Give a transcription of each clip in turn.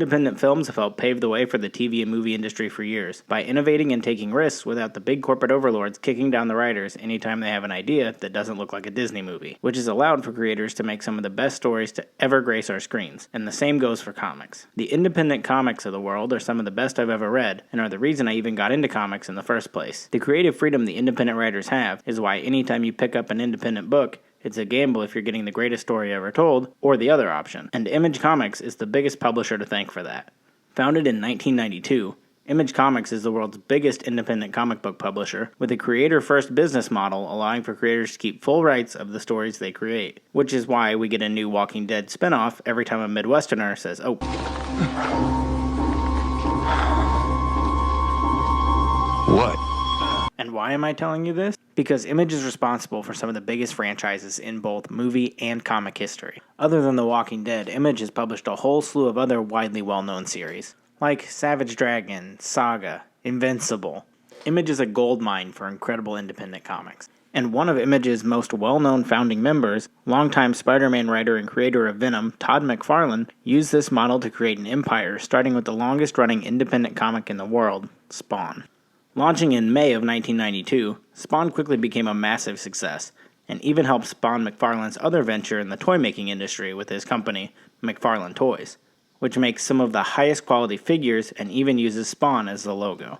Independent films have helped pave the way for the TV and movie industry for years, by innovating and taking risks without the big corporate overlords kicking down the writers anytime they have an idea that doesn't look like a Disney movie, which has allowed for creators to make some of the best stories to ever grace our screens, and the same goes for comics. The independent comics of the world are some of the best I've ever read, and are the reason I even got into comics in the first place. The creative freedom the independent writers have is why anytime you pick up an independent book, it's a gamble if you're getting the greatest story ever told, or the other option, and Image Comics is the biggest publisher to thank for that. Founded in 1992, Image Comics is the world's biggest independent comic book publisher, with a creator-first business model allowing for creators to keep full rights of the stories they create, which is why we get a new Walking Dead spinoff every time a Midwesterner says, "Oh." What? And why am I telling you this? Because Image is responsible for some of the biggest franchises in both movie and comic history. Other than The Walking Dead, Image has published a whole slew of other widely well-known series, like Savage Dragon, Saga, Invincible. Image is a goldmine for incredible independent comics. And one of Image's most well-known founding members, longtime Spider-Man writer and creator of Venom, Todd McFarlane, used this model to create an empire, starting with the longest-running independent comic in the world, Spawn. Launching in May of 1992, Spawn quickly became a massive success, and even helped spawn McFarlane's other venture in the toy-making industry with his company, McFarlane Toys, which makes some of the highest quality figures and even uses Spawn as the logo.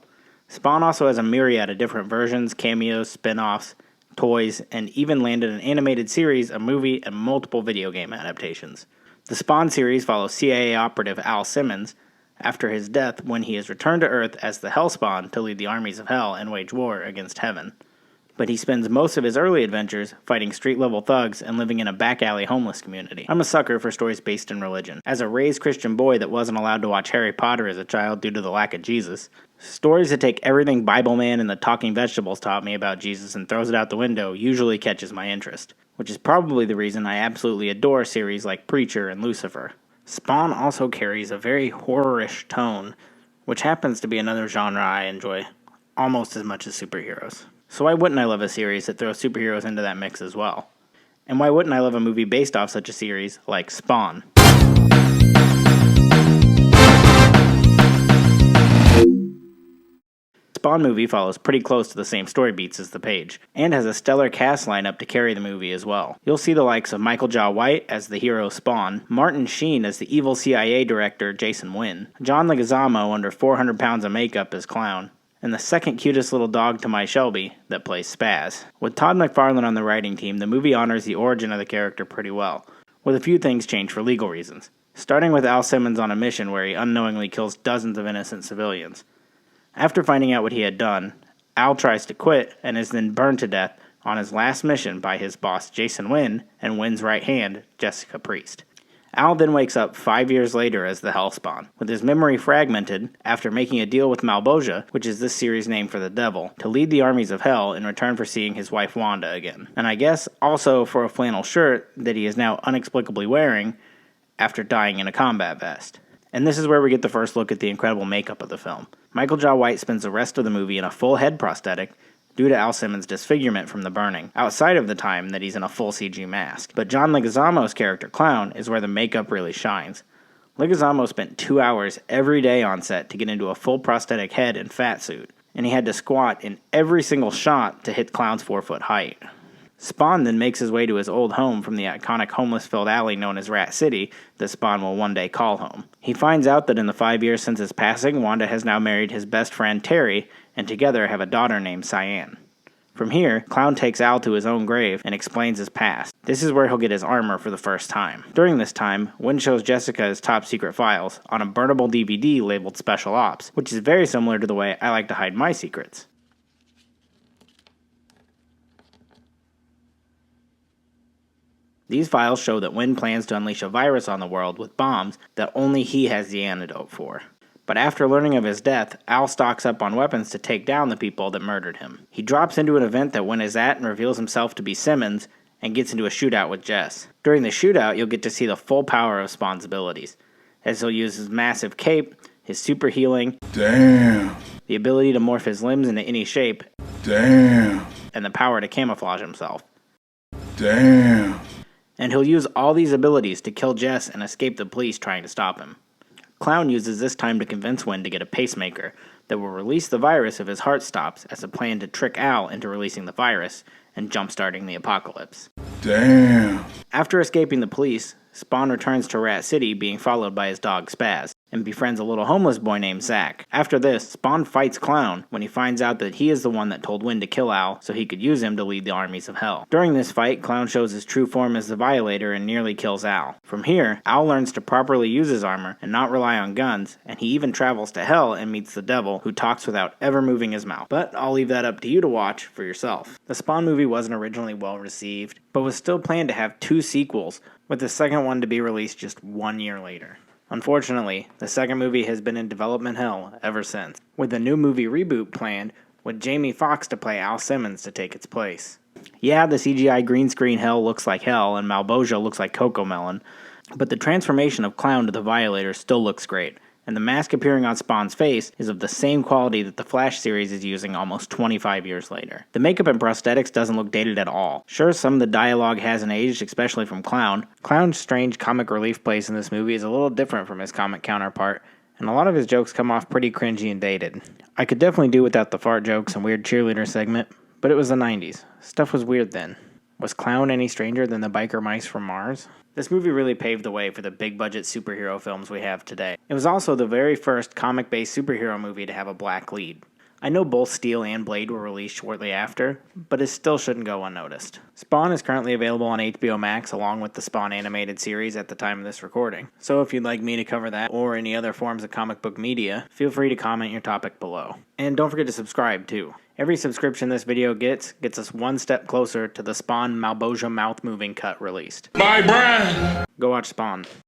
Spawn also has a myriad of different versions, cameos, spin-offs, toys, and even landed an animated series, a movie, and multiple video game adaptations. The Spawn series follows CIA operative Al Simmons after his death, when he is returned to Earth as the Hellspawn to lead the armies of Hell and wage war against Heaven. But he spends most of his early adventures fighting street-level thugs and living in a back-alley homeless community. I'm a sucker for stories based in religion. As a raised Christian boy that wasn't allowed to watch Harry Potter as a child due to the lack of Jesus, stories that take everything Bible Man and the Talking Vegetables taught me about Jesus and throws it out the window usually catches my interest, which is probably the reason I absolutely adore series like Preacher and Lucifer. Spawn also carries a very horror-ish tone, which happens to be another genre I enjoy almost as much as superheroes. So why wouldn't I love a series that throws superheroes into that mix as well? And why wouldn't I love a movie based off such a series like Spawn? Spawn movie follows pretty close to the same story beats as The Page, and has a stellar cast lineup to carry the movie as well. You'll see the likes of Michael Jai White as the hero Spawn, Martin Sheen as the evil CIA director Jason Wynn, John Leguizamo under 400 pounds of makeup as Clown, and the second cutest little dog to my Shelby that plays Spaz. With Todd McFarlane on the writing team, the movie honors the origin of the character pretty well, with a few things changed for legal reasons, starting with Al Simmons on a mission where he unknowingly kills dozens of innocent civilians. After finding out what he had done, Al tries to quit and is then burned to death on his last mission by his boss Jason Wynn and Wynn's right hand, Jessica Priest. Al then wakes up 5 years later as the Hellspawn, with his memory fragmented after making a deal with Malboja, which is this series' name for the devil, to lead the armies of Hell in return for seeing his wife Wanda again. And I guess also for a flannel shirt that he is now inexplicably wearing after dying in a combat vest. And this is where we get the first look at the incredible makeup of the film. Michael Jai White spends the rest of the movie in a full head prosthetic due to Al Simmons' disfigurement from the burning, outside of the time that he's in a full CG mask. But John Leguizamo's character Clown is where the makeup really shines. Leguizamo spent 2 hours every day on set to get into a full prosthetic head and fat suit, and he had to squat in every single shot to hit Clown's 4-foot height. Spawn then makes his way to his old home from the iconic homeless-filled alley known as Rat City that Spawn will one day call home. He finds out that in the 5 years since his passing, Wanda has now married his best friend Terry, and together have a daughter named Cyan. From here, Clown takes Al to his own grave and explains his past. This is where he'll get his armor for the first time. During this time, Wynn shows Jessica his top secret files on a burnable DVD labeled Special Ops, which is very similar to the way I like to hide my secrets. These files show that Wynn plans to unleash a virus on the world with bombs that only he has the antidote for. But after learning of his death, Al stocks up on weapons to take down the people that murdered him. He drops into an event that Wynn is at and reveals himself to be Simmons and gets into a shootout with Jess. During the shootout, you'll get to see the full power of Spawn's abilities, as he'll use his massive cape, his super healing, Damn. the ability to morph his limbs into any shape, Damn. and the power to camouflage himself. Damn. And he'll use all these abilities to kill Jess and escape the police trying to stop him. Clown uses this time to convince Wynn to get a pacemaker that will release the virus if his heart stops as a plan to trick Al into releasing the virus and jump-starting the apocalypse. Damn. After escaping the police, Spawn returns to Rat City being followed by his dog Spaz, and befriends a little homeless boy named Zach. After this, Spawn fights Clown when he finds out that he is the one that told Wynn to kill Al so he could use him to lead the armies of hell. During this fight, Clown shows his true form as the Violator and nearly kills Al. From here, Al learns to properly use his armor and not rely on guns, and he even travels to hell and meets the devil, who talks without ever moving his mouth. But I'll leave that up to you to watch for yourself. The Spawn movie wasn't originally well received, but was still planned to have 2 sequels, with the second one to be released just 1 year later. Unfortunately, the second movie has been in development hell ever since, with a new movie reboot planned with Jamie Foxx to play Al Simmons to take its place. Yeah, the CGI green screen hell looks like hell and Malboja looks like Cocomelon, but the transformation of Clown to the Violator still looks great, and the mask appearing on Spawn's face is of the same quality that the Flash series is using almost 25 years later. The makeup and prosthetics doesn't look dated at all. Sure, some of the dialogue hasn't aged, especially from Clown. Clown's strange comic relief place in this movie is a little different from his comic counterpart, and a lot of his jokes come off pretty cringy and dated. I could definitely do without the fart jokes and weird cheerleader segment, but it was the 90s. Stuff was weird then. Was Clown any stranger than the biker mice from Mars? This movie really paved the way for the big-budget superhero films we have today. It was also the very first comic-based superhero movie to have a black lead. I know both Steel and Blade were released shortly after, but it still shouldn't go unnoticed. Spawn is currently available on HBO Max along with the Spawn animated series at the time of this recording. So if you'd like me to cover that or any other forms of comic book media, feel free to comment your topic below. And don't forget to subscribe too. Every subscription this video gets us one step closer to the Spawn Malboja mouth moving cut released. My brand. Go watch Spawn.